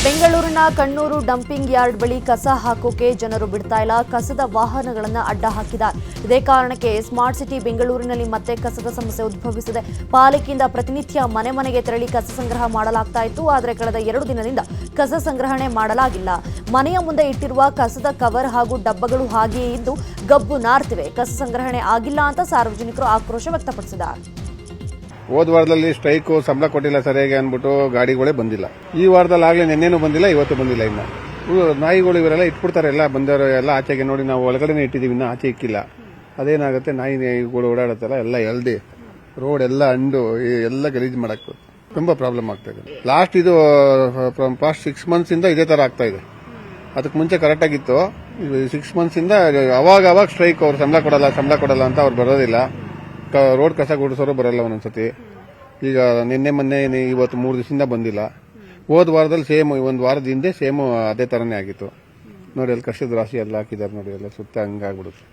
ಬೆಂಗಳೂರಿನ Kannur dumping yard ಬಳಿ ಕಸ ಹಾಕೋಕೆ ಜನರು ಬಿಡ್ತಾ ಇಲ್ಲ. ಕಸದ ವಾಹನಗಳನ್ನು ಅಡ್ಡ ಹಾಕಿದ್ದಾರೆ. ಇದೇ ಕಾರಣಕ್ಕೆ ಸ್ಮಾರ್ಟ್ ಸಿಟಿ ಬೆಂಗಳೂರಿನಲ್ಲಿ ಮತ್ತೆ ಕಸದ ಸಮಸ್ಯೆ ಉದ್ಭವಿಸಿದೆ. ಪಾಲಿಕೆಯಿಂದ ಪ್ರತಿನಿತ್ಯ ಮನೆ ಮನೆಗೆ ತೆರಳಿ ಕಸ ಸಂಗ್ರಹ ಮಾಡಲಾಗ್ತಾ ಇತ್ತು. ಆದರೆ ಕಳೆದ 2 ದಿನದಿಂದ ಕಸ ಸಂಗ್ರಹಣೆ ಮಾಡಲಾಗಿಲ್ಲ. ಮನೆಯ ಮುಂದೆ ಇಟ್ಟಿರುವ ಕಸದ ಕವರ್ ಹಾಗೂ ಡಬ್ಬಗಳು ಹಾಗೆಯೇ ಇದ್ದು ಗಬ್ಬು ನಾರ್ತಿವೆ. ಕಸ ಸಂಗ್ರಹಣೆ ಆಗಿಲ್ಲ ಅಂತ ಸಾರ್ವಜನಿಕರು ಆಕ್ರೋಶ ವ್ಯಕ್ತಪಡಿಸಿದ್ದಾರೆ. ಹೋದ ವಾರದಲ್ಲಿ ಸ್ಟ್ರೈಕು ಸಂಬಳ ಕೊಟ್ಟಿಲ್ಲ ಸರಿಯಾಗಿ ಅಂದ್ಬಿಟ್ಟು ಗಾಡಿಗಳೇ ಬಂದಿಲ್ಲ. ಈ ವಾರದಲ್ಲಿ ಆಗ್ಲೇ ನಿನ್ನೇನು ಬಂದಿಲ್ಲ, ಇವತ್ತು ಬಂದಿಲ್ಲ. ಇನ್ನ ನಾಯಿಗಳು ಇವರೆಲ್ಲ ಇಟ್ಬಿಡ್ತಾರೆ. ಎಲ್ಲ ಬಂದವರು ಎಲ್ಲ ಆಚೆಗೆ ನೋಡಿ ನಾವು ಒಳಗಡೆನೆ ಇಟ್ಟಿದ್ದೀವಿ, ಇನ್ನ ಆಚೆ ಇಕ್ಕಿಲ್ಲ. ಅದೇನಾಗುತ್ತೆ, ನಾಯಿಗಳು ಓಡಾಡುತ್ತಲ್ಲ ಎಲ್ಲ ಎಲ್ದಿ ರೋಡ್ ಎಲ್ಲ ಅಂಡು ಎಲ್ಲ ಗಲೀಜು ಮಾಡಕ್ಕೆ ತುಂಬಾ ಪ್ರಾಬ್ಲಮ್ ಆಗ್ತಾ ಇದೆ. ಲಾಸ್ಟ್ 6 ಮಂತ್ಸ್ ಇಂದ ಇದೇ ತರ ಆಗ್ತಾ ಇದೆ. ಅದಕ್ಕೆ ಮುಂಚೆ ಕರೆಕ್ಟ್ ಆಗಿತ್ತು. 6 ಮಂತ್ಸ್ ಇಂದ ಅವಾಗ ಸ್ಟ್ರೈಕ್, ಅವ್ರು ಸಂಬಳ ಕೊಡಲ್ಲ ಅಂತ ಅವ್ರು ಬರೋದಿಲ್ಲ. ರೋಡ್ ಕಸ ಗುಡಿಸೋರು ಬರಲ್ಲ ಒಂದೊಂದ್ಸತಿ. ಈಗ ನಿನ್ನೆ ಮೊನ್ನೆ ಇವತ್ತು 3 ದಿವಸದಿಂದ ಬಂದಿಲ್ಲ. ಹೋದ ವಾರದಲ್ಲಿ ಸೇಮ್, 1 ವಾರದ ಹಿಂದೆ ಸೇಮ್ ಅದೇ ತರನೇ ಆಗಿತ್ತು ನೋಡಿ. ಅಲ್ಲಿ ಕಸದ ರಾಶಿ ಎಲ್ಲ ಹಾಕಿದ್ದಾರೆ ನೋಡಿ, ಎಲ್ಲ ಸುತ್ತ ಹಂಗಾಗ್ಬಿಡುತ್ತೆ.